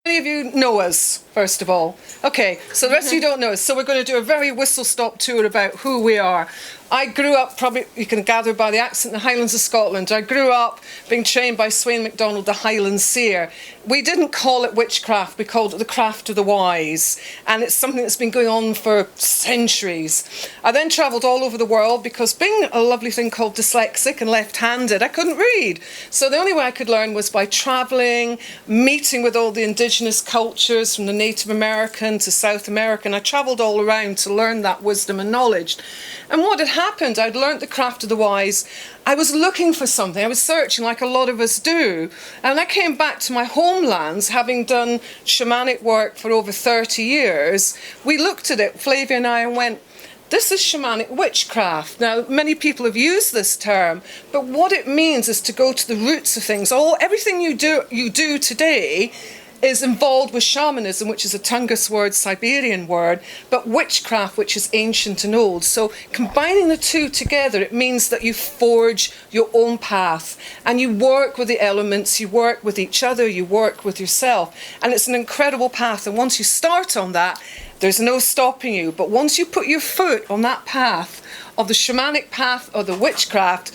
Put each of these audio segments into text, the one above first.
many of you know us, first of all? Okay, so the rest of you don't know us. So we're going to do a very whistle-stop tour about who we are. I grew up, probably you can gather by the accent, in the Highlands of Scotland. I grew up being trained by Swain MacDonald, the Highland seer. We didn't call it witchcraft, we called it the craft of the wise. And it's something that's been going on for centuries. I then travelled all over the world because being a lovely thing called dyslexic and left-handed, I couldn't read. So the only way I could learn was by travelling, meeting with all the indigenous cultures from the Native American to South American. I travelled all around to learn that wisdom and knowledge. And what had happened, I'd learnt the craft of the wise. I was looking for something. I was searching like a lot of us do. And I came back to my homelands, having done shamanic work for over 30 years. We looked at it, Flavia and I, and went, this is shamanic witchcraft. Now, many people have used this term, but what it means is to go to the roots of things. Everything you do today is involved with shamanism, which is a Tungus word, Siberian word, but witchcraft, which is ancient and old. So combining the two together, it means that you forge your own path and you work with the elements, you work with each other, you work with yourself. And it's an incredible path. And once you start on that, there's no stopping you. But once you put your foot on that path of the shamanic path or the witchcraft,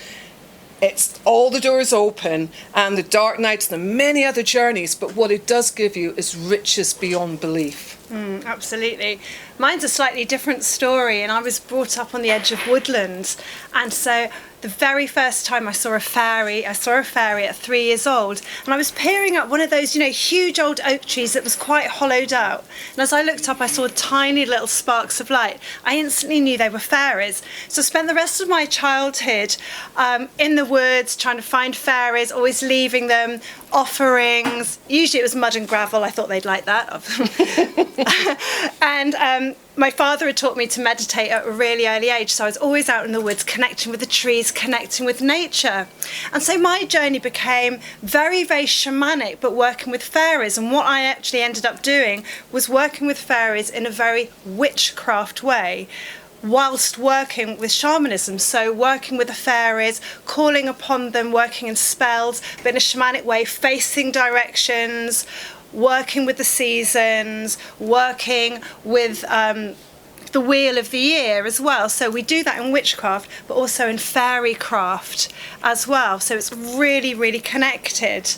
it's all the doors open, and the dark nights and the many other journeys, but what it does give you is riches beyond belief. Absolutely. Mine's a slightly different story, and I was brought up on the edge of woodlands, and so the very first time I saw a fairy at 3 years old, and I was peering up one of those, huge old oak trees that was quite hollowed out. And as I looked up, I saw tiny little sparks of light. I instantly knew they were fairies. So I spent the rest of my childhood in the woods trying to find fairies, always leaving them offerings. Usually it was mud and gravel. I thought they'd like that. And my father had taught me to meditate at a really early age, so I was always out in the woods connecting with the trees, connecting with nature. And so my journey became very, very shamanic, but working with fairies. And what I actually ended up doing was working with fairies in a very witchcraft way, whilst working with shamanism. So working with the fairies, calling upon them, working in spells, but in a shamanic way, facing directions, working with the seasons, working with the wheel of the year as well. So we do that in witchcraft, but also in fairy craft as well. So it's really, really connected.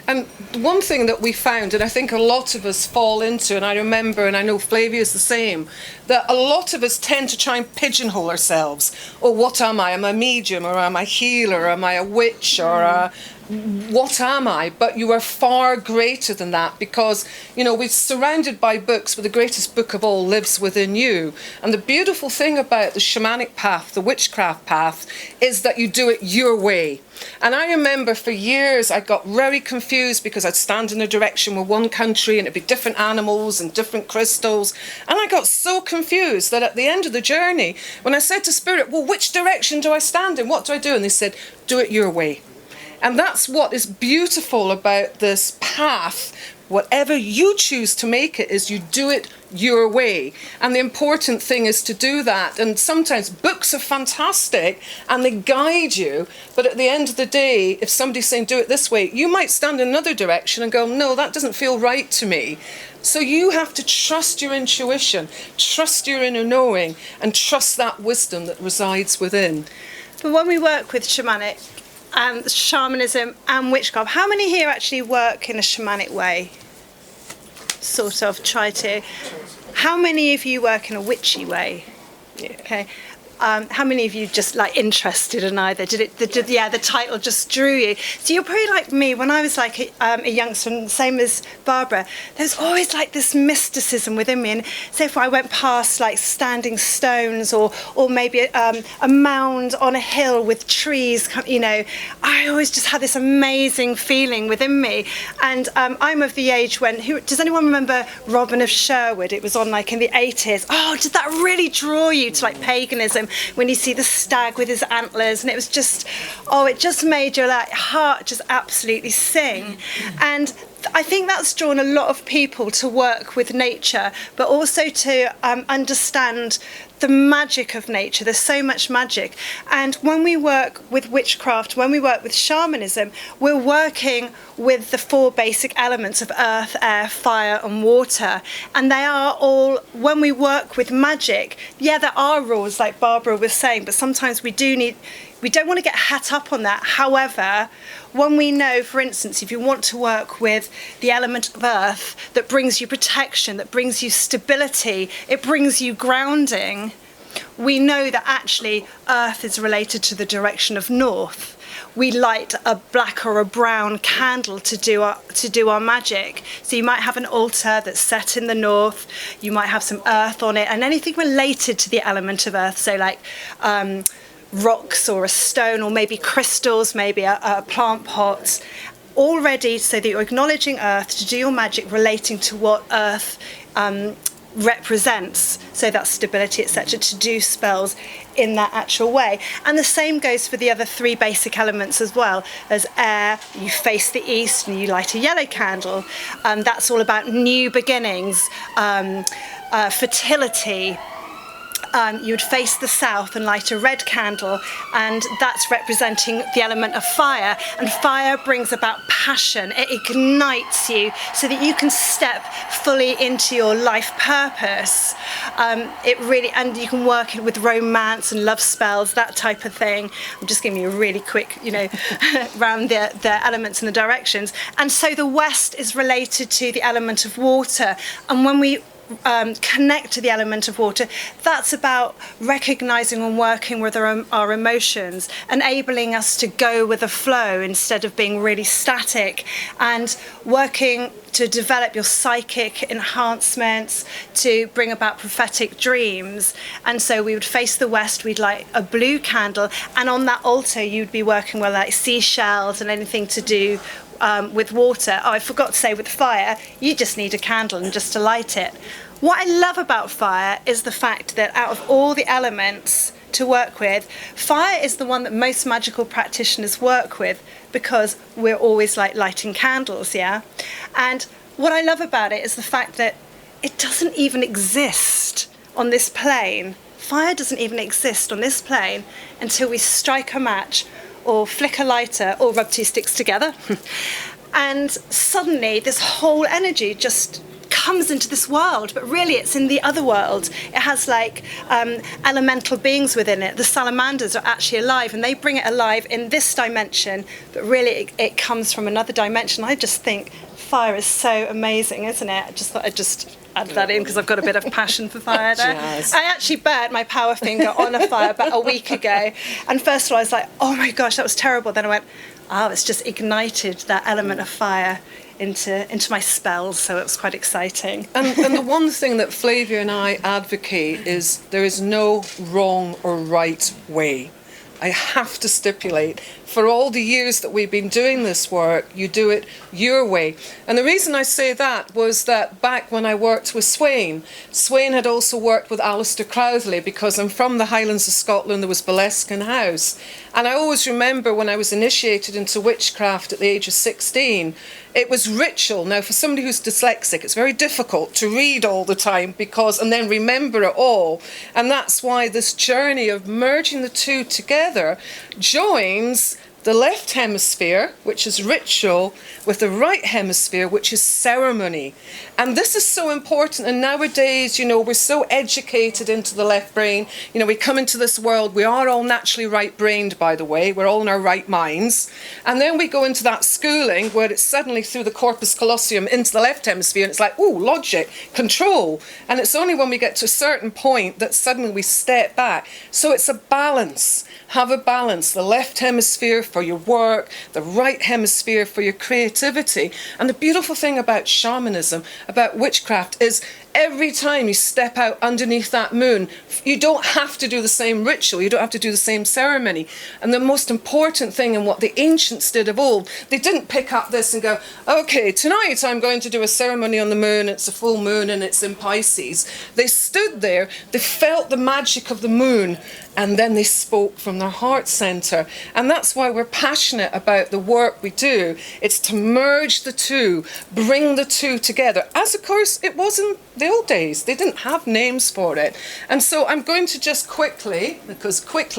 And one thing that we found, and I think a lot of us fall into, and I remember, and I know Flavia is the same, that a lot of us tend to try and pigeonhole ourselves. Oh, what am I? Am I a medium, or am I a healer, or am I a witch, or what am I? But you are far greater than that, because, we're surrounded by books, but the greatest book of all lives within you. And the beautiful thing about the shamanic path, the witchcraft path, is that you do it your way. And I remember for years I got very confused because I'd stand in a direction with one country and it'd be different animals and different crystals. And I got so confused that at the end of the journey, when I said to Spirit, well, which direction do I stand in? What do I do? And they said, do it your way. And that's what is beautiful about this path. Whatever you choose to make it is you do it your way. And the important thing is to do that. And sometimes books are fantastic and they guide you. But at the end of the day, if somebody's saying do it this way, you might stand in another direction and go, no, that doesn't feel right to me. So you have to trust your intuition, trust your inner knowing, and trust that wisdom that resides within. But when we work with shamanism and witchcraft, how many here actually work in a shamanic way? Sort of try to. How many of you work in a witchy way? Yeah. Okay. How many of you just interested in either? The title just drew you. So you're probably like me. When I was a youngster, same as Barbara, there's always this mysticism within me. And say if I went past standing stones or maybe a mound on a hill with trees, I always just had this amazing feeling within me. And I'm of the age when, does anyone remember Robin of Sherwood? It was on in the 80s. Oh, did that really draw you to paganism? When you see the stag with his antlers, and it was just, it just made your heart just absolutely sing. And I think that's drawn a lot of people to work with nature, but also to understand the magic of nature. There's so much magic. And when we work with witchcraft, when we work with shamanism, we're working with the 4 basic elements of earth, air, fire, and water. And they are all, when we work with magic, yeah, there are rules, like Barbara was saying, but sometimes we don't want to get hat up on that. However, when we know, for instance, if you want to work with the element of earth that brings you protection, that brings you stability, it brings you grounding, we know that actually earth is related to the direction of north. We light a black or a brown candle to do our magic. So you might have an altar that's set in the north, you might have some earth on it, and anything related to the element of earth, so like rocks or a stone, or maybe crystals, maybe a plant pot, all ready so that you're acknowledging earth to do your magic relating to what earth represents, so that's stability, etc., to do spells in that actual way. And the same goes for the other 3 basic elements as well. As air, you face the east and you light a yellow candle. That's all about new beginnings, fertility. You would face the south and light a red candle, and that's representing the element of fire. And fire brings about passion. It ignites you so that you can step fully into your life purpose. And you can work with romance and love spells, that type of thing. I'm just giving you a really quick, around the elements and the directions. And so the west is related to the element of water. And when we connect to the element of water, that's about recognizing and working with our emotions, enabling us to go with the flow instead of being really static, and working to develop your psychic enhancements, to bring about prophetic dreams. And so we would face the west, we'd light a blue candle, and on that altar you'd be working with like seashells and anything to do with water. Oh, I forgot to say, with fire, you just need a candle and just to light it. What I love about fire is the fact that out of all the elements to work with, fire is the one that most magical practitioners work with, because we're always like lighting candles, yeah? And what I love about it is the fact that it doesn't even exist on this plane. Fire doesn't even exist on this plane until we strike a match, or flick a lighter, or rub 2 sticks together. And suddenly this whole energy just comes into this world, but really it's in the other world. It has like elemental beings within it. The salamanders are actually alive, and they bring it alive in this dimension, but really it comes from another dimension. I just think fire is so amazing, isn't it? I just thought I'd just add that in because I've got a bit of passion for fire there. I actually burnt my power finger on a fire about a week ago, and first of all I was like, oh my gosh, that was terrible. Then I went, it's just ignited that element of fire into my spells, so it was quite exciting. And the one thing that Flavia and I advocate is there is no wrong or right way. I have to stipulate, for all the years that we've been doing this work, you do it your way. And the reason I say that was that back when I worked with Swain had also worked with Alistair Crowthley, because I'm from the Highlands of Scotland, there was Boleskine House. And I always remember when I was initiated into witchcraft at the age of 16, it was ritual. Now, for somebody who's dyslexic, it's very difficult to read all the time and then remember it all. And that's why this journey of merging the two together joins the left hemisphere, which is ritual, with the right hemisphere, which is ceremony. And this is so important. And nowadays, we're so educated into the left brain. We come into this world, we are all naturally right-brained, by the way. We're all in our right minds. And then we go into that schooling where it's suddenly through the corpus callosum into the left hemisphere, and it's like, ooh, logic, control. And it's only when we get to a certain point that suddenly we step back. So it's a balance. Have a balance. The left hemisphere for your work, the right hemisphere for your creativity. And the beautiful thing about shamanism, about witchcraft, is every time you step out underneath that moon, you don't have to do the same ritual, you don't have to do the same ceremony. And the most important thing, and what the ancients did of old, they didn't pick up this and go, okay, tonight I'm going to do a ceremony on the moon, it's a full moon and it's in Pisces. They stood there, they felt the magic of the moon, and then they spoke from their heart center. And that's why we're passionate about the work we do. It's to merge the two, bring the two together, as of course it was in the old days. They didn't have names for it. And so I'm going to just quickly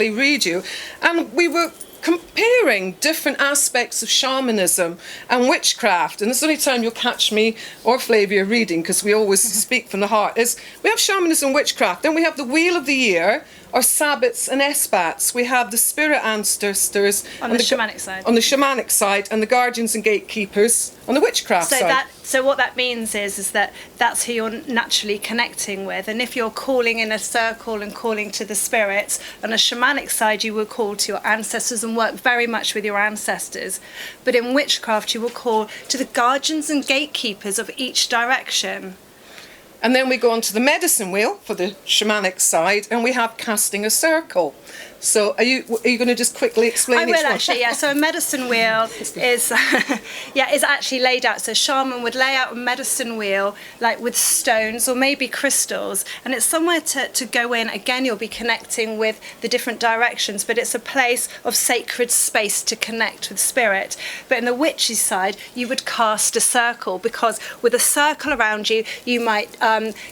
read you. And we were comparing different aspects of shamanism and witchcraft. And this is the only time you'll catch me or Flavia reading, because we always speak from the heart. Is we have shamanism and witchcraft, then we have the wheel of the year, or sabbats and esbats. We have the spirit ancestors on the shamanic side. On the shamanic side, and the guardians and gatekeepers on the witchcraft side. So what that means is that that's who you're naturally connecting with. And if you're calling in a circle and calling to the spirits, on a shamanic side you will call to your ancestors and work very much with your ancestors. But in witchcraft you will call to the guardians and gatekeepers of each direction. And then we go on to the medicine wheel for the shamanic side, and we have casting a circle. So are you going to just quickly explain I each will one? actually, yeah. So a medicine wheel is is actually laid out. So shaman would lay out a medicine wheel like with stones or maybe crystals, and it's somewhere to go in. Again, you'll be connecting with the different directions, but it's a place of sacred space to connect with spirit. But in the witchy side, you would cast a circle, because with a circle around you, you might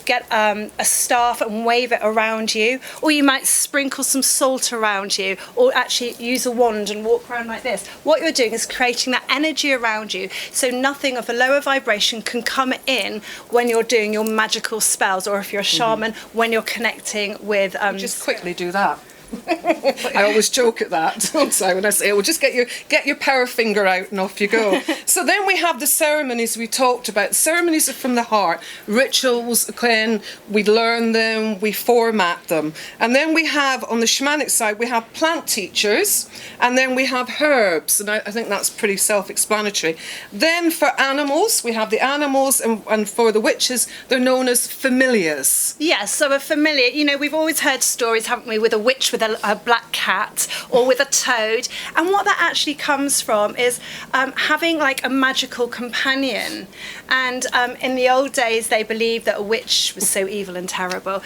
get a staff and wave it around you, or you might sprinkle some salt around you, or actually use a wand and walk around like this. What you're doing is creating that energy around you, so nothing of a lower vibration can come in when you're doing your magical spells, or if you're a shaman, when you're connecting with just quickly do that. I always joke at that, don't I, when I say, well, just get your power finger out and off you go. So then we have the ceremonies we talked about. Ceremonies are from the heart. Rituals, again, we learn them, we format them. And then we have, on the shamanic side, we have plant teachers, and then we have herbs, and I think that's pretty self-explanatory. Then for animals, we have the animals, and for the witches, they're known as familiars. Yes, so a familiar, we've always heard stories, haven't we, with a witch with a black cat or with a toad, and what that actually comes from is having like a magical companion. And in the old days they believed that a witch was so evil and terrible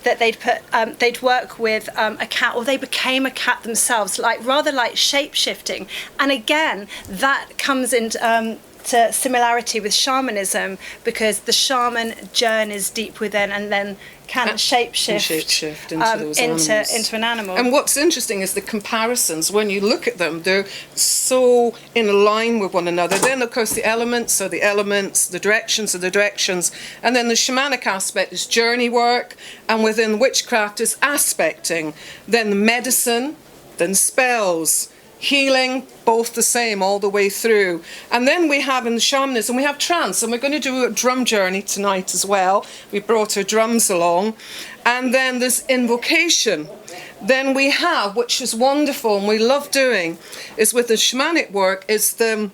that they'd work with a cat, or they became a cat themselves, rather like shape-shifting. And again, that comes into to similarity with shamanism, because the shaman journeys deep within and then can shapeshift into an animal. And what's interesting is the comparisons. When you look at them, they're so in line with one another. Then, of course, the elements are the elements, the directions are the directions. And then the shamanic aspect is journey work, and within witchcraft is aspecting. Then the medicine, then spells, healing, both the same all the way through. And then we have in the shamanism, we have trance, and we're going to do a drum journey tonight as well. We brought our drums along. And then there's invocation. Then we have, which is wonderful and we love doing, is with the shamanic work, is the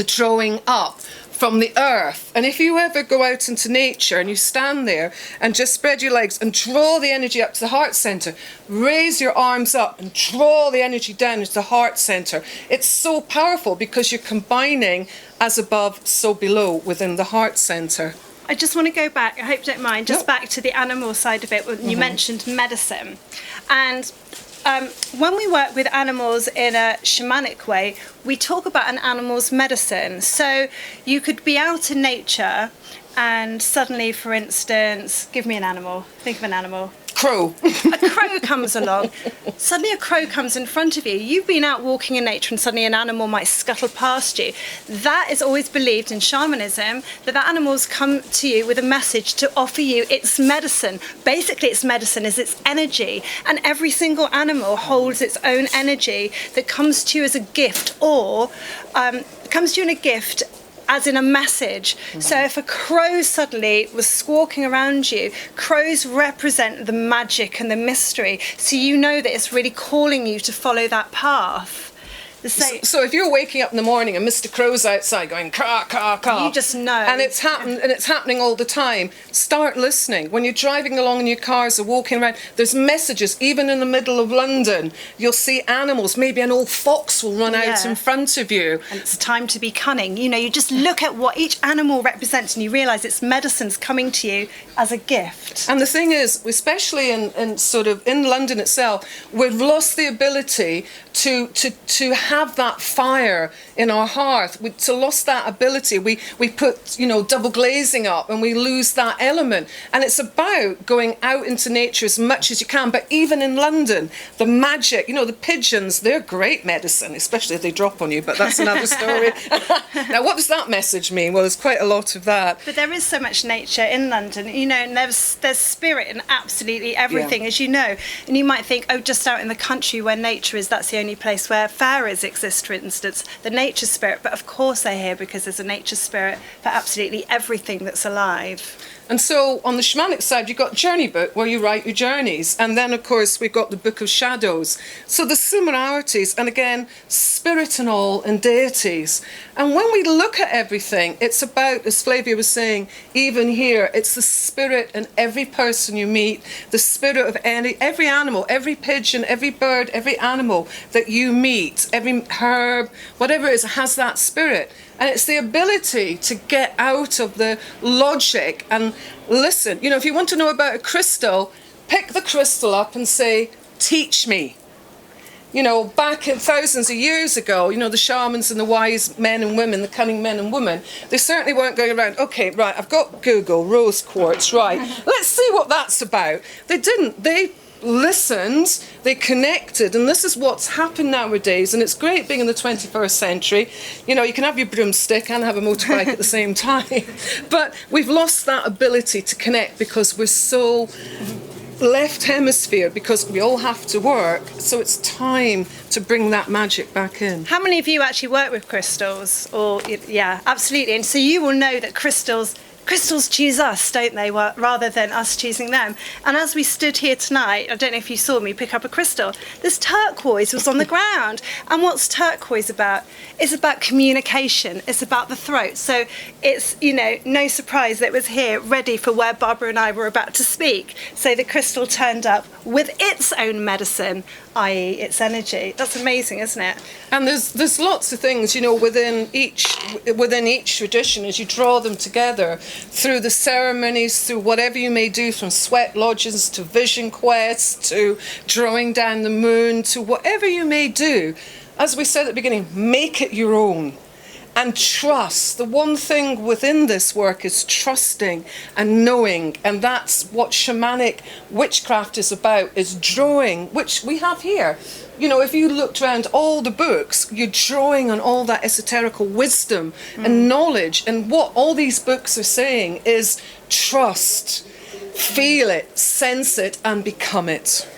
drawing up from the earth. And if you ever go out into nature and you stand there and just spread your legs and draw the energy up to the heart center, raise your arms up and draw the energy down into the heart center, it's so powerful because you're combining as above, so below within the heart center. I just want to go back, I hope you don't mind, just back to the animal side of it. You mentioned medicine. And when we work with animals in a shamanic way, we talk about an animal's medicine. So you could be out in nature and suddenly, for instance, give me an animal. Think of an animal. Crow. A crow comes along. Suddenly a crow comes in front of you. You've been out walking in nature and suddenly an animal might scuttle past you. That is always believed in shamanism, that animals come to you with a message to offer you its medicine. Basically, its medicine is its energy. And every single animal holds its own energy that comes to you as a gift, or comes to you in a gift as in a message. So if a crow suddenly was squawking around you, crows represent the magic and the mystery. So you know that it's really calling you to follow that path. So if you're waking up in the morning and Mr. Crow's outside going caw, caw, caw, you just know, and it's happening all the time, start listening. When you're driving along in your cars or walking around, there's messages. Even in the middle of London, you'll see animals. Maybe an old fox will run out in front of you. And it's time to be cunning. You know, you just look at what each animal represents and you realise its medicine's coming to you as a gift. And the thing is, especially in sort of in London itself, we've lost the ability to have that fire in our hearth. We lost that ability. We put, double glazing up and we lose that element. And it's about going out into nature as much as you can. But even in London, the magic, the pigeons, they're great medicine, especially if they drop on you, but that's another story. Now, what does that message mean? Well, there's quite a lot of that. But there is so much nature in London, and there's spirit in absolutely everything, as you know. And you might think, just out in the country where nature is, that's the only place where fairies exist, for instance, the nature spirit. But of course they're here because there's a nature spirit for absolutely everything that's alive. And so on the shamanic side, you've got Journey Book, where you write your journeys. And then, of course, we've got the Book of Shadows. So the similarities, and again, spirit and all, and deities. And when we look at everything, it's about, as Flavia was saying, even here, it's the spirit in every person you meet, the spirit of every animal, every pigeon, every bird, every animal that you meet, every herb, whatever it is, has that spirit. And it's the ability to get out of the logic and listen. If you want to know about a crystal, pick the crystal up and say, teach me. Back in thousands of years ago, the shamans and the wise men and women, the cunning men and women, they certainly weren't going around, okay, right, I've got Google, rose quartz, right, let's see what that's about. They didn't. They listened, they connected, and this is what's happened nowadays. And it's great being in the 21st century. You can have your broomstick and have a motorbike at the same time, but we've lost that ability to connect because we're so left hemisphere, because we all have to work. So it's time to bring that magic back in. How many of you actually work with crystals? Yeah, absolutely. And so you will know that crystals choose us, don't they, rather than us choosing them. And as we stood here tonight, I don't know if you saw me pick up a crystal, this turquoise was on the ground. And what's turquoise about? It's about communication. It's about the throat. So it's, no surprise that it was here ready for where Barbara and I were about to speak. So the crystal turned up with its own medicine, i.e. its energy. That's amazing, isn't it? And there's lots of things, within each tradition, as you draw them together, through the ceremonies, through whatever you may do, from sweat lodges to vision quests to drawing down the moon to whatever you may do. As we said at the beginning, make it your own. And trust. The one thing within this work is trusting and knowing. And that's what shamanic witchcraft is about, is drawing, which we have here. If you looked around all the books, you're drawing on all that esoterical wisdom and knowledge. And what all these books are saying is trust, feel it, sense it, and become it.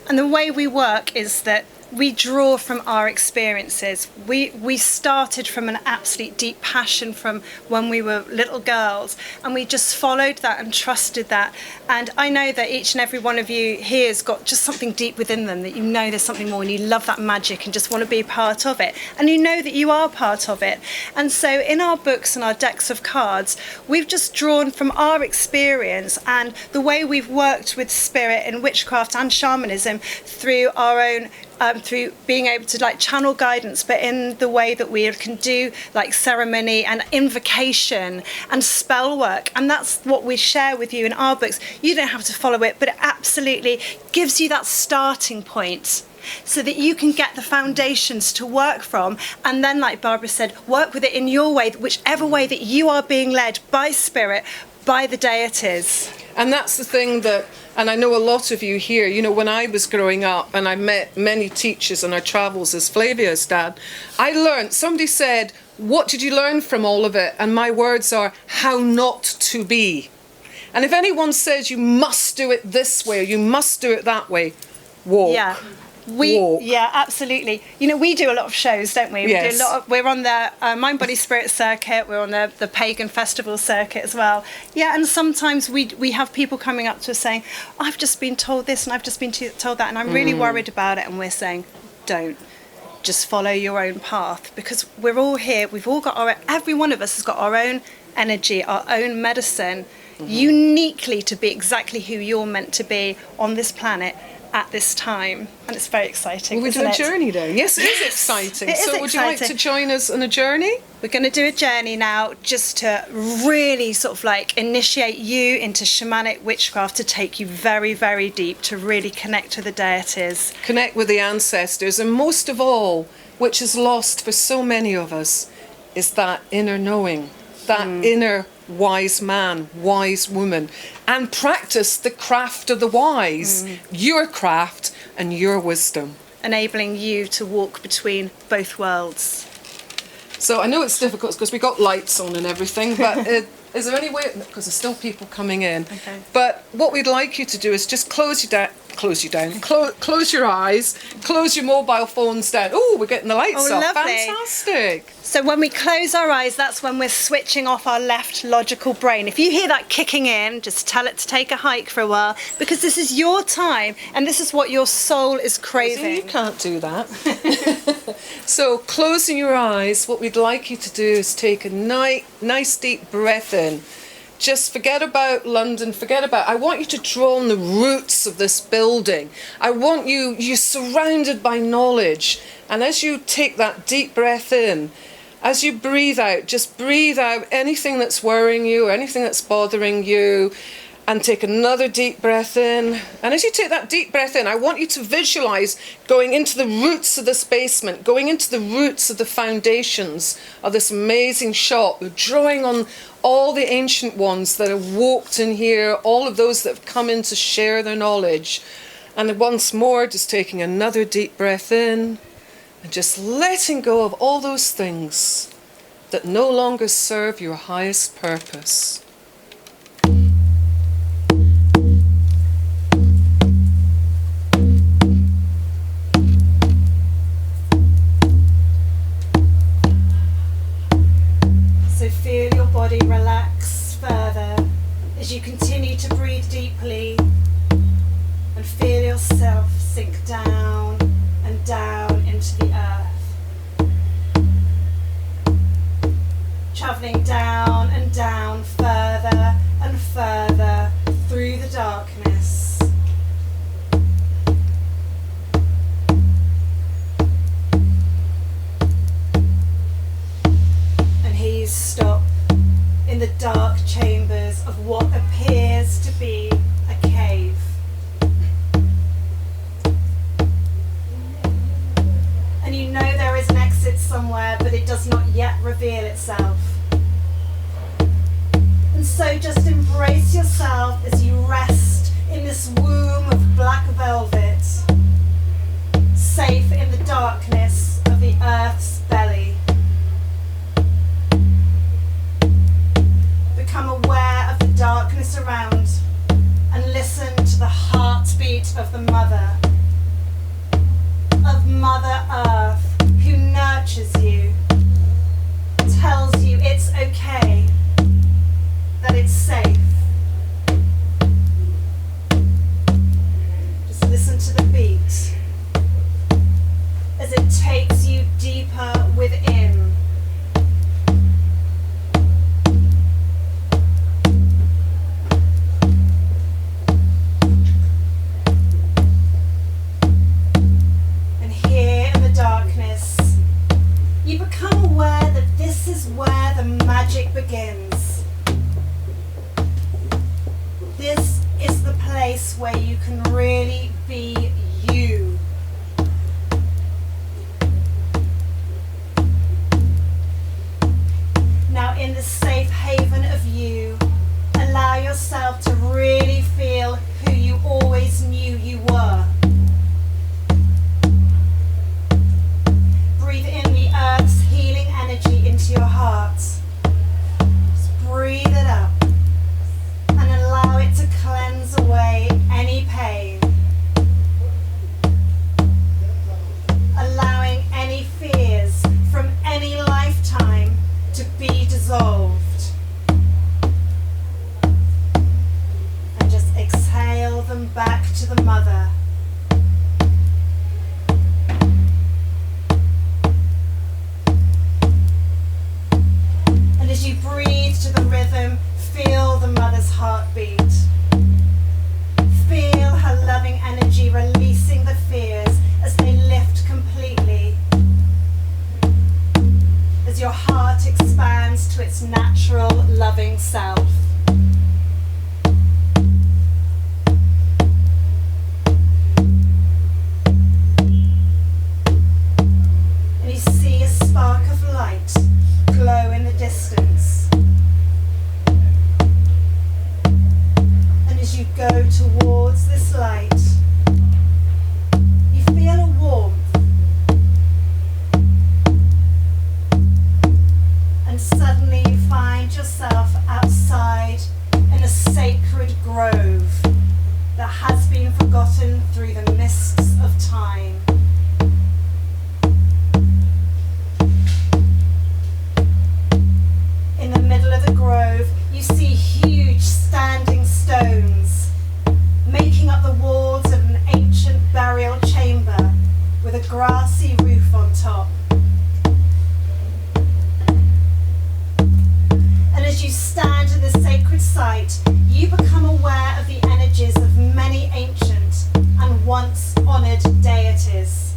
And the way we work is that we draw from our experiences. We started from an absolute deep passion from when we were little girls, and we just followed that and trusted that. And I know that each and every one of you here has got just something deep within them, that there's something more, and you love that magic and just want to be a part of it. And you know that you are part of it. And so in our books and our decks of cards, we've just drawn from our experience and the way we've worked with spirit and witchcraft and shamanism through our own through being able to channel guidance, but in the way that we can do ceremony and invocation and spell work. And that's what we share with you in our books. You don't have to follow it, but it absolutely gives you that starting point so that you can get the foundations to work from. And then, like Barbara said, work with it in your way, whichever way that you are being led by spirit, by the deities. And that's the thing and I know a lot of you here, when I was growing up and I met many teachers on our travels as Flavia's dad, I learned, somebody said, what did you learn from all of it? And my words are, how not to be. And if anyone says you must do it this way or you must do it that way, walk. Yeah. Walk. Yeah, absolutely. We do a lot of shows, don't we? Yes. We're on the Mind, Body, Spirit circuit. We're on the pagan festival circuit as well. Yeah, and sometimes we have people coming up to us saying, I've just been told this and I've just been told that, and I'm really worried about it. And we're saying, don't. just follow your own path, because we're all here. We've all got every one of us has got our own energy, our own medicine, uniquely to be exactly who you're meant to be on this planet at this time. And it's very exciting. Will we do a journey then? Yes, it is exciting. So would you like to join us on a journey? We're going to do a journey now, just to really sort of like initiate you into shamanic witchcraft, to take you very, very deep, to really connect to the deities. Connect with the ancestors, and most of all, which is lost for so many of us, is that inner knowing, that inner wise man, wise woman, and practice the craft of the wise, your craft and your wisdom. Enabling you to walk between both worlds. So I know it's difficult because we got lights on and everything, but is there any way, because there's still people coming in, but what we'd like you to do is just close your eyes, close your mobile phones down. Oh, we're getting the lights up. Lovely. Fantastic. So when we close our eyes, that's when we're switching off our left logical brain. If you hear that kicking in, just tell it to take a hike for a while, because this is your time and this is what your soul is craving. You can't do that. So closing your eyes, what we'd like you to do is take a nice deep breath in. Just forget about London, I want you to draw on the roots of this building. I want you're surrounded by knowledge. And as you take that deep breath in, as you breathe out, just breathe out anything that's worrying you or anything that's bothering you, and take another deep breath in. And as you take that deep breath in, I want you to visualize going into the roots of this basement, going into the roots of the foundations of this amazing shop, drawing on all the ancient ones that have walked in here, all of those that have come in to share their knowledge. And once more, just taking another deep breath in and just letting go of all those things that no longer serve your highest purpose. So feel your body relax further as you continue to breathe deeply, and feel yourself sink down and down into the earth. Travelling down and down, further and further through the darkness. And here you stop in the dark chambers of what appears to be a cave. And you know there is an exit somewhere, but it does not yet reveal itself. And so just embrace yourself as you rest in this womb of black velvet, safe in the darkness of the earth's belly. Become aware of the darkness around and listen to the heartbeat of the mother, of Mother Earth, who nurtures you, tells you it's okay, that it's safe. Just listen to the beat as it takes you deeper within. You become aware that this is where the magic begins. This is the place where you can really be you. Now, in the safe haven of you, allow yourself to really feel who you always knew you were. Breathe in the earth's healing energy into your heart. Just breathe it up and allow it to cleanse away any pain. Allowing any fears from any lifetime to be dissolved. And just exhale them back to the mother. self. And you see a spark of light glow in the distance. And as you go towards this light, you feel a warmth. And suddenly you find yourself outside in a sacred grove that has been forgotten through the mists of time. In the middle of the grove, you see huge standing stones making up the walls of an ancient burial chamber with a grassy roof on top. And as you stand in this sacred site, you become aware of the energies of many ancient and once honoured deities.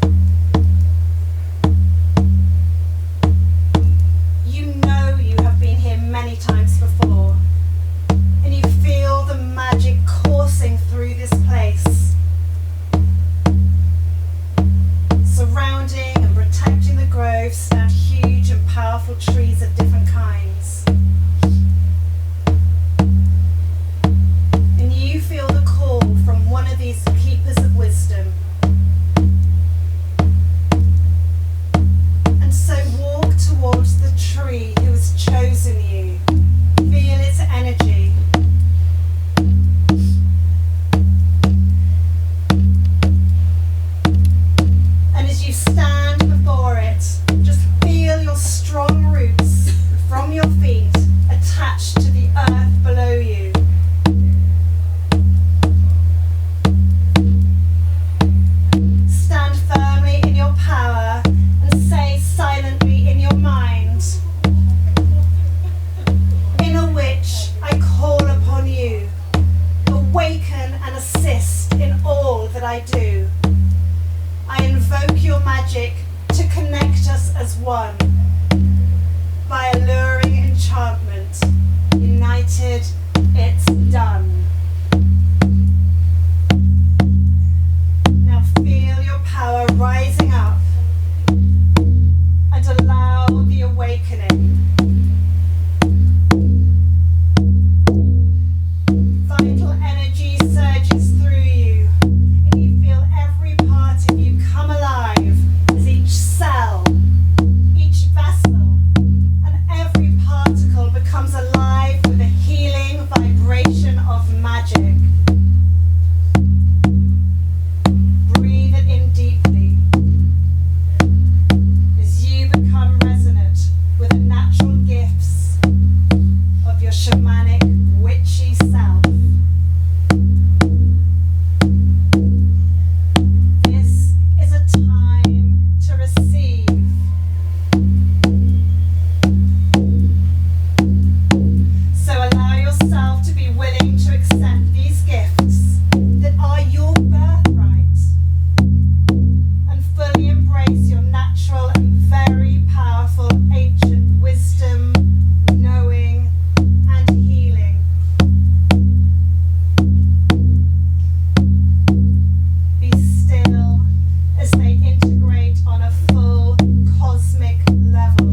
You know you have been here many times before, and you feel the magic coursing through this place, surrounding and protecting the grove stand huge and powerful trees of different kinds. And you feel the call from one of these keepers of wisdom. And so walk towards the tree who has chosen you. Feel its energy. And as you stand before it, just feel your strong roots from your feet attached to the earth below you. Stand firmly in your power and say silently in your mind, "Inner witch, I call upon you. Awaken and assist in all that I do. I invoke your magic to connect us as one. By alluring enchantment, united, it's done." Now feel your power rising up and allow the awakening. Vital energy surges through you, and you feel every part of you come alive as each cell, each vessel, and every particle becomes alive with a healing vibration of magic. Breathe it in deeply as you become resonant with the natural gifts of your shamanic witchy self. This is a time to receive. So allow yourself to be willing to accept these gifts that are your birthright and fully embrace your natural and very powerful ancient wisdom, knowing, and healing. Be still as they integrate on a full cosmic level.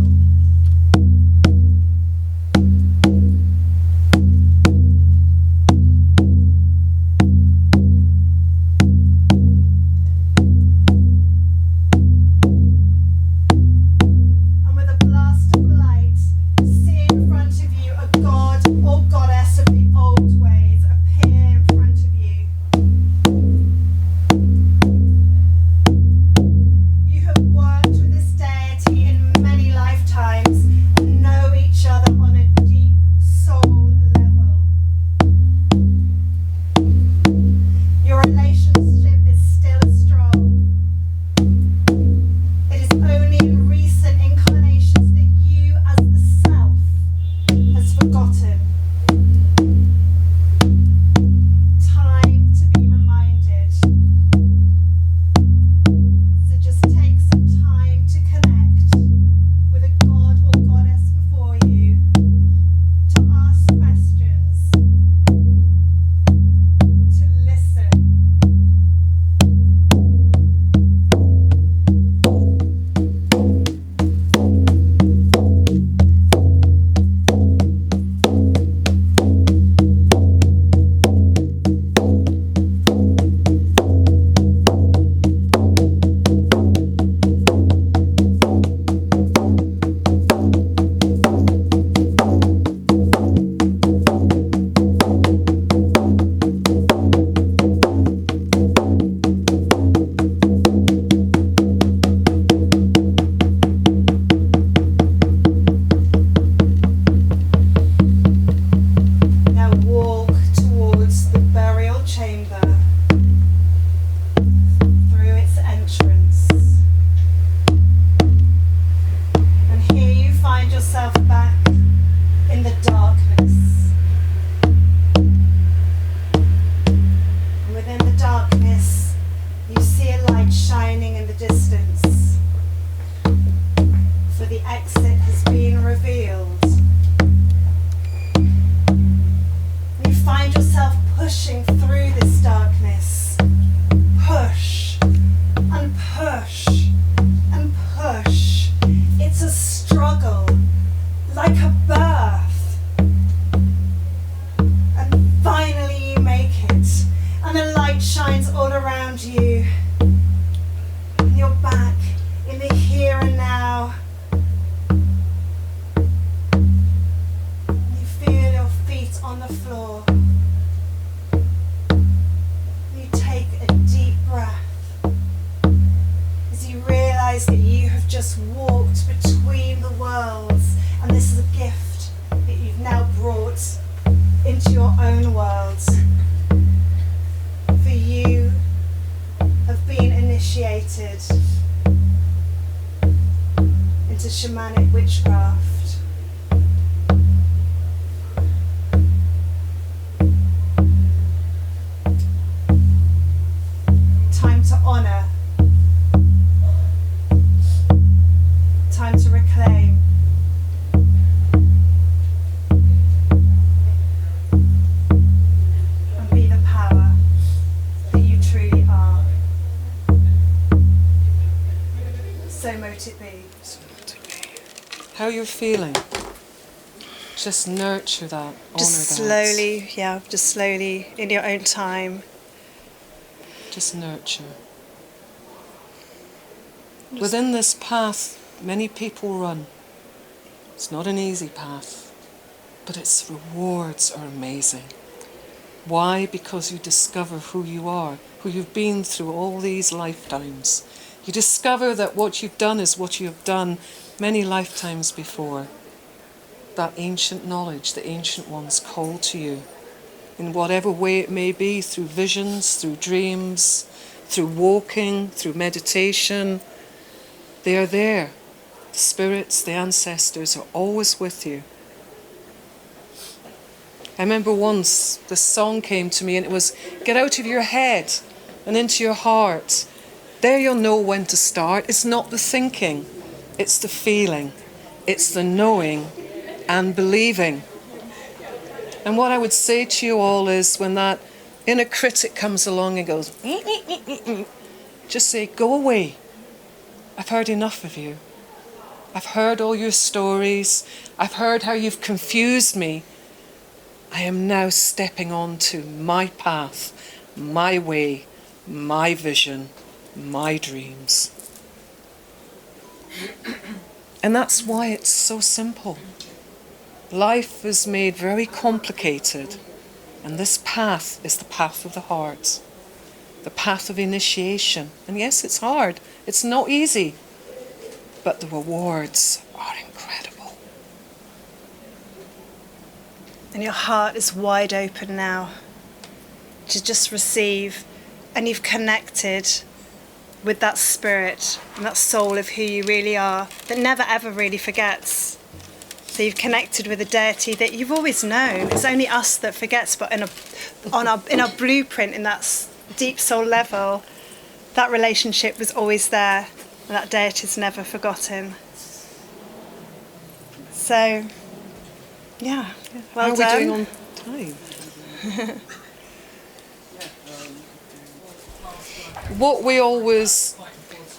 And with a blast of light, see in front of you a god or goddess of the old ways appear in front of you. You have worked with this deity in many lifetimes and know each other on a deep soul level. Your relationship is still strong. It is only in recent incarnations that you as the self has forgotten. Time to be reminded. So just take some time to connect with a god or goddess before you, to ask questions. around you, and your back, in the here and now. You feel your feet on the floor. You take a deep breath as you realise that you have just walked between the worlds, and this is a gift that you've now brought into your own world. For you have been initiated into shamanic witchcraft. Time to honour. Time to reclaim. And be the power that you truly are. So mote it be. How you're feeling? Just nurture that, honour that. Just slowly, in your own time. Just nurture. Within this path, many people run. It's not an easy path, but its rewards are amazing. Why? Because you discover who you are, who you've been through all these lifetimes. You discover that what you've done is what you have done many lifetimes before. That ancient knowledge, the ancient ones call to you, in whatever way it may be, through visions, through dreams, through walking, through meditation. They are there. The spirits, the ancestors are always with you. I remember once the song came to me and it was, get out of your head and into your heart. There you'll know when to start. It's not the thinking, it's the feeling, it's the knowing and believing. And what I would say to you all is when that inner critic comes along and goes, just say, go away. I've heard enough of you. I've heard all your stories. I've heard how you've confused me. I am now stepping onto my path, my way, my vision, my dreams. And that's why it's so simple. Life is made very complicated, and this path is the path of the heart, the path of initiation. And yes, it's hard, it's not easy, but the rewards are incredible. And your heart is wide open now to just receive, and you've connected with that spirit and that soul of who you really are that never ever really forgets. So you've connected with a deity that you've always known. It's only us that forgets, but in our blueprint, in that deep soul level, that relationship was always there, and that deity's never forgotten. So, yeah, well done. How are we doing on time? What we always,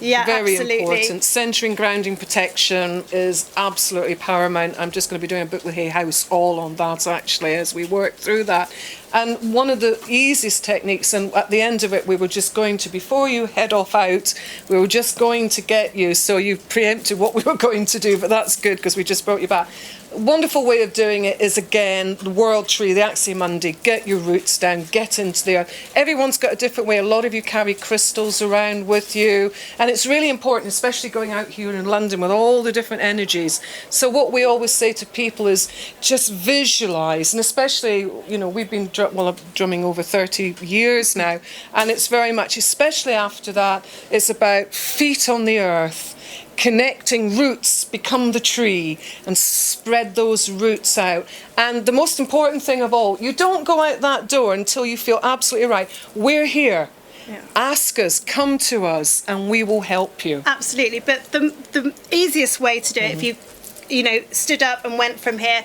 very absolutely. important, centering, grounding, protection is absolutely paramount. I'm just going to be doing a book with Hay House all on that actually as we work through that. And one of the easiest techniques, and at the end of it we were just going to, before you head off out, we were just going to get you, so you preempted what we were going to do, but that's good because we just brought you back. A wonderful way of doing it is, again, the world tree, the Aximundi. Get your roots down, get into there. Everyone's got a different way. A lot of you carry crystals around with you, and it's really important, especially going out here in London with all the different energies. So what we always say to people is just visualise, and especially, you know, we've been drumming over 30 years now, and it's very much, especially after that, it's about feet on the earth, connecting roots, become the tree, and spread those roots out. And the most important thing of all, you don't go out that door until you feel absolutely right. We're here. Yeah. Ask us, come to us, and we will help you. Absolutely, but the easiest way to do it, if you know, stood up and went from here,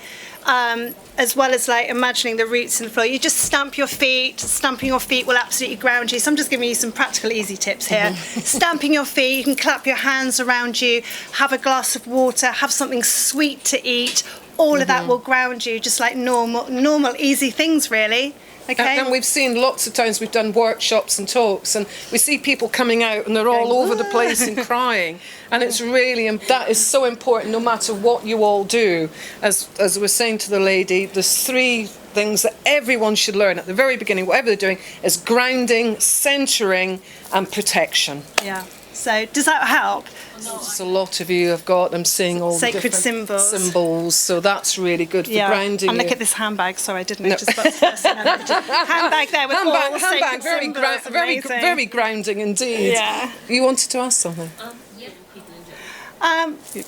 as well as like imagining the roots in the floor, you just stamp your feet. Stamping your feet will absolutely ground you. So I'm just giving you some practical easy tips here. Stamping your feet, you can clap your hands around you, have a glass of water, have something sweet to eat. All of that will ground you, just like normal easy things really. Okay. And we've seen lots of times, we've done workshops and talks, and we see people coming out and they're all over the place and crying. And it's really, that is so important, no matter what you all do. As I was saying to the lady, there's 3 things that everyone should learn at the very beginning, whatever they're doing, is grounding, centering, and protection. Yeah. So does that help? So a lot of you have got, I'm seeing all Sacred the different symbols. So that's really good for grounding. And look at this handbag. Sorry, I didn't notice that first. Handbag there with all the sacred very, symbols. very grounding indeed. Yeah. You wanted to ask something?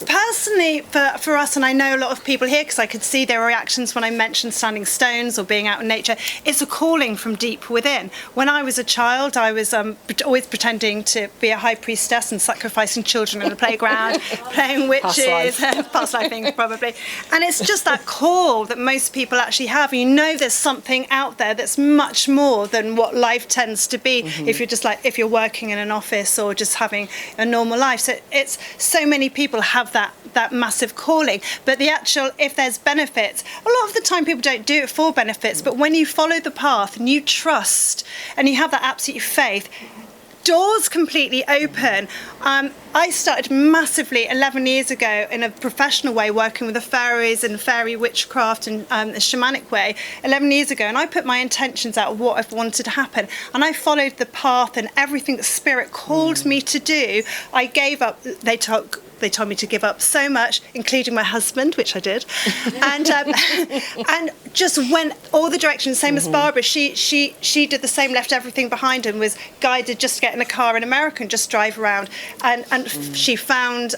Personally, for us, and I know a lot of people here, because I could see their reactions when I mentioned standing stones or being out in nature, it's a calling from deep within. When I was a child, I was always pretending to be a high priestess and sacrificing children in the playground, playing witches, past life things probably. And it's just that call that most people actually have. You know there's something out there that's much more than what life tends to be if you're just if you're working in an office or just having a normal life. So it's so many people have that massive calling, but the actual, if there's benefits, a lot of the time people don't do it for benefits, but when you follow the path and you trust and you have that absolute faith, doors completely open. I started massively 11 years ago in a professional way, working with the fairies and fairy witchcraft and the shamanic way 11 years ago, and I put my intentions out of what I've wanted to happen, and I followed the path and everything that spirit called me to do. I gave up. They told me to give up so much, including my husband, which I did, and just went all the directions. Same as Barbara, she did the same, left everything behind and was guided just to get in a car in America and just drive around. And she found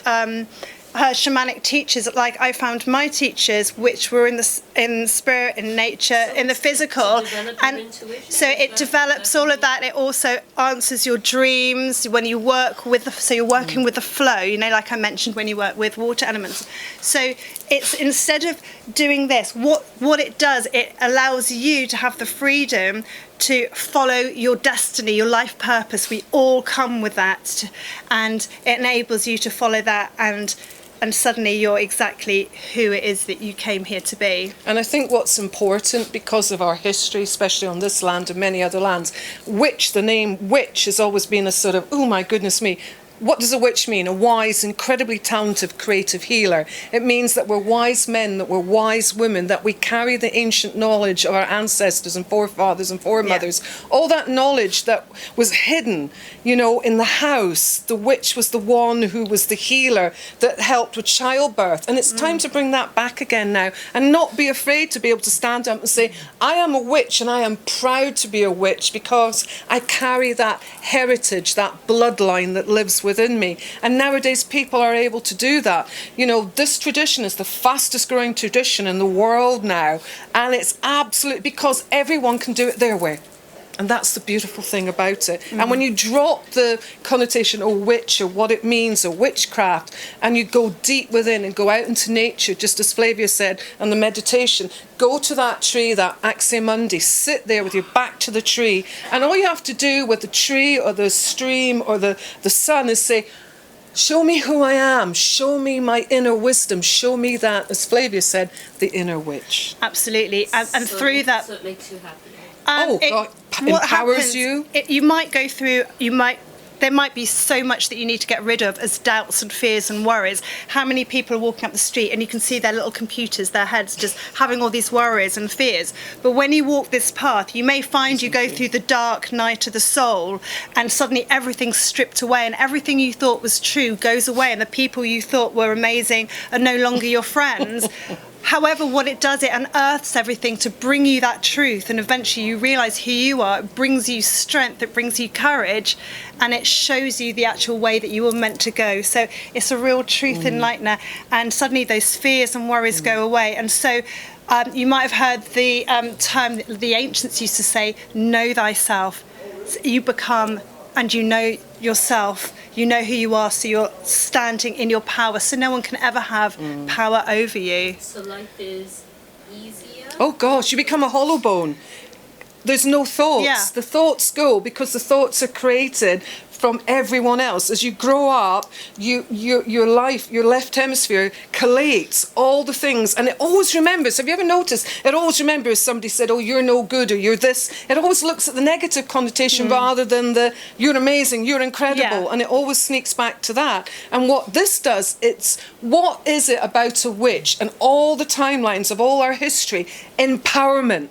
her shamanic teachers, like I found my teachers, which were in spirit, in nature, in the physical, and so it develops all of that. It also answers your dreams when you work with so you're working with the flow, like I mentioned when you work with water elements. So it's, instead of doing this, what it does, it allows you to have the freedom to follow your destiny, your life purpose. We all come with that, and it enables you to follow that, and suddenly you're exactly who it is that you came here to be. And I think what's important, because of our history, especially on this land and many other lands, witch, the name witch has always been a sort of, oh my goodness me, what does a witch mean? A wise, incredibly talented, creative healer. It means that we're wise men, that we're wise women, that we carry the ancient knowledge of our ancestors and forefathers and foremothers. All that knowledge that was hidden, in the house. The witch was the one who was the healer that helped with childbirth. And it's time to bring that back again now, and not be afraid to be able to stand up and say, I am a witch, and I am proud to be a witch because I carry that heritage, that bloodline that lives within me. And nowadays people are able to do that. This tradition is the fastest growing tradition in the world now, and it's absolutely because everyone can do it their way. And that's the beautiful thing about it. And when you drop the connotation of witch or what it means, or witchcraft, and you go deep within and go out into nature, just as Flavia said, and the meditation, go to that tree, that Axia Mundi, sit there with your back to the tree, and all you have to do with the tree or the stream or the sun is say, show me who I am, show me my inner wisdom, show me that, as Flavia said, the inner witch. Absolutely. And through that... So it makes you happy. God, empowers you. You might go through, there might be so much that you need to get rid of as doubts and fears and worries. How many people are walking up the street and you can see their little computers, their heads just having all these worries and fears. But when you walk this path, you may find you go through the dark night of the soul, and suddenly everything's stripped away, and everything you thought was true goes away, and the people you thought were amazing are no longer your friends. However, what it does, it unearths everything to bring you that truth, and eventually you realise who you are. It brings you strength, it brings you courage, and it shows you the actual way that you were meant to go. So it's a real truth enlightener, and suddenly those fears and worries go away. And so you might have heard the term the ancients used to say, know thyself. So you become, and you know yourself, you know who you are, so you're standing in your power, so no one can ever have power over you. So life is easier? Oh gosh, you become a hollow bone. there's no thoughts. Yeah. The thoughts go because the thoughts are created from everyone else. As you grow up, your left hemisphere collates all the things, and it always remembers. Have you ever noticed? It always remembers somebody said, "Oh, you're no good," or "You're this." It always looks at the negative connotation rather than the "You're amazing," "You're incredible," Yeah. and it always sneaks back to that. And what this does, it's what is it about a witch and all the timelines of all our history? Empowerment.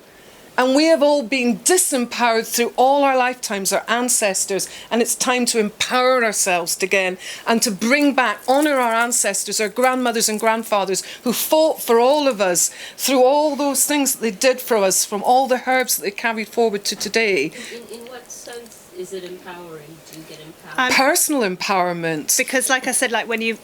And we have all been disempowered through all our lifetimes, our ancestors, and it's time to empower ourselves again and to bring back, honour our ancestors, our grandmothers and grandfathers who fought for all of us through all those things that they did for us, from all the herbs that they carried forward to today. In what sense is it empowering? Do you get empowered? Personal empowerment. Because, like I said, like when you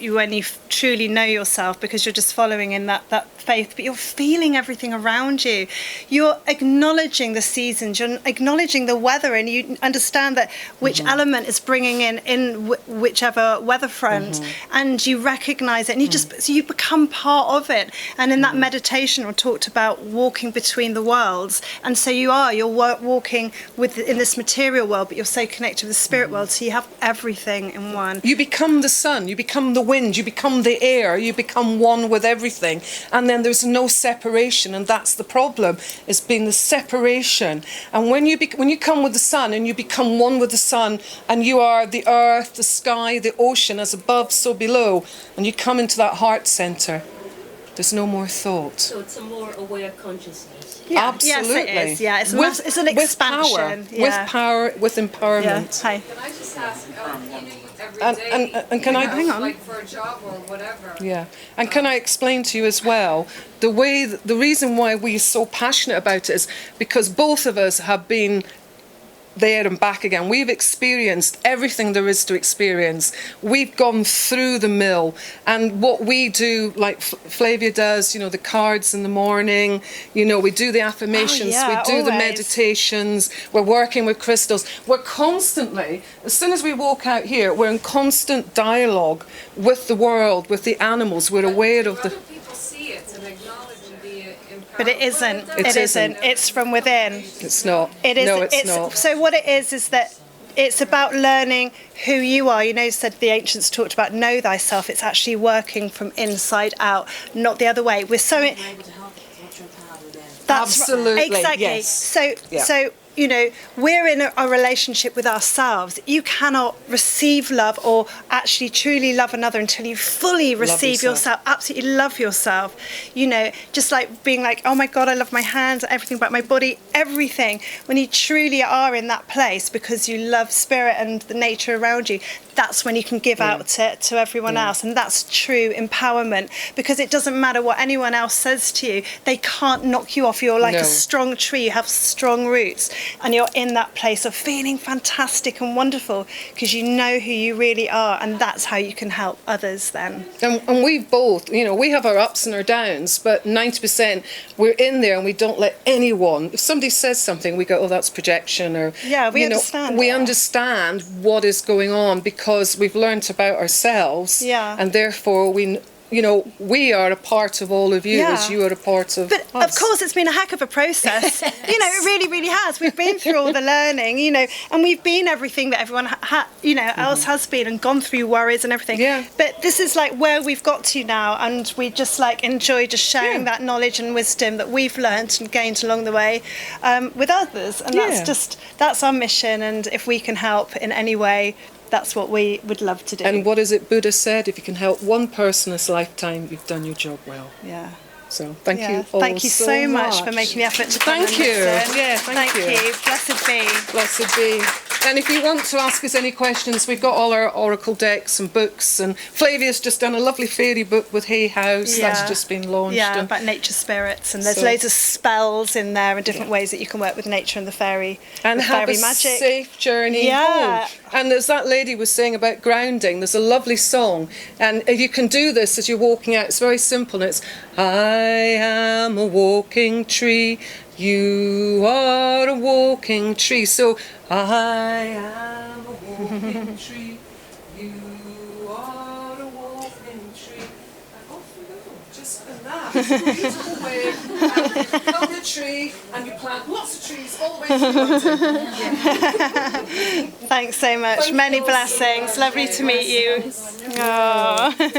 truly know yourself, because you're just following in that faith, but you're feeling everything around you. You're acknowledging the seasons. You're acknowledging the weather, and you understand that which element is bringing in whichever weather front, and you recognise it, and you just so you become part of it. And in that meditation, we talked about walking between the worlds, and so you're walking in this material world, but you're so connected with the spirit world. So you have everything in one. You become the sun, you become the wind, you become the air, you become one with everything. And then there's no separation, and that's the problem, is being the separation. And when you come with the sun and you become one with the sun, and you are the earth, the sky, the ocean, as above, so below, and you come into that heart centre, there's no more thought. So it's a more aware consciousness. Yeah, Absolutely. yes, it is. Yeah, it's an expansion. With power, with empowerment. Yeah. Hi. Can I just ask, every And- day, and can I- Hang on. like for a job or whatever? Yeah, and can I explain to you as well, the reason why we're so passionate about it is because both of us have been there and back again. We've experienced everything there is to experience. We've gone through the mill, and what we do, like Flavia does, the cards in the morning, we do the affirmations, yeah, we do the always. meditations, we're working with crystals. We're constantly, as soon as we walk out here, we're in constant dialogue with the world, with the animals. We're aware of Do the... other people see it and acknowledge and be empowered? But it isn't. Well, It isn't. It's from within. It's not. It is. No, it's not. So what it is that it's about learning who you are. Said the ancients talked about know thyself. It's actually working from inside out, not the other way. We're so. That's Absolutely, exactly. yes. So we're in a relationship with ourselves. You cannot receive love or actually truly love another until you fully receive yourself, absolutely love yourself. Just like being like, oh my God, I love my hands, everything about my body, everything. When you truly are in that place because you love spirit and the nature around you, that's when you can give out to everyone else. And that's true empowerment, because it doesn't matter what anyone else says to you. They can't knock you off. You're like a strong tree. You have strong roots. And you're in that place of feeling fantastic and wonderful because you know who you really are, and that's how you can help others then. And we both, we have our ups and our downs, but 90% we're in there and we don't let anyone, if somebody says something, we go, oh, that's projection, or... Yeah, we understand. We understand what is going on because we've learnt about ourselves. Yeah. And therefore we are a part of all of you, as you are a part of But us. of course, it's been a heck of a process. It really, really has. We've been through all the learning, and we've been everything that everyone else has been, and gone through worries and everything. Yeah. But this is like where we've got to now, and we just enjoy just sharing that knowledge and wisdom that we've learnt and gained along the way with others, and that's our mission. And if we can help in any way, that's what we would love to do. And what is it Buddha said? If you can help one person this lifetime, you've done your job well. Yeah. So thank you all Thank you so much for making the effort to come Thank and you. listen. Yeah, thank you. Blessed be. Blessed be. And if you want to ask us any questions, we've got all our oracle decks and books. And Flavia's just done a lovely fairy book with Hay House. That's just been launched. Yeah, and about nature spirits. And there's loads of spells in there and different ways that you can work with nature and the fairy, and the have fairy a magic. safe journey Yeah. home. And as that lady was saying about grounding, there's a lovely song. And if you can do this as you're walking out, it's very simple. And it's, I am a walking tree, you are a walking tree. So, I am a walking tree, you are a walking tree. And off we go, just for that. that is a beautiful way. And you cover a tree and you plant lots of trees all the way through London. Thanks so much. Thank you Many all so blessings. much. Lovely to meet you. Aww.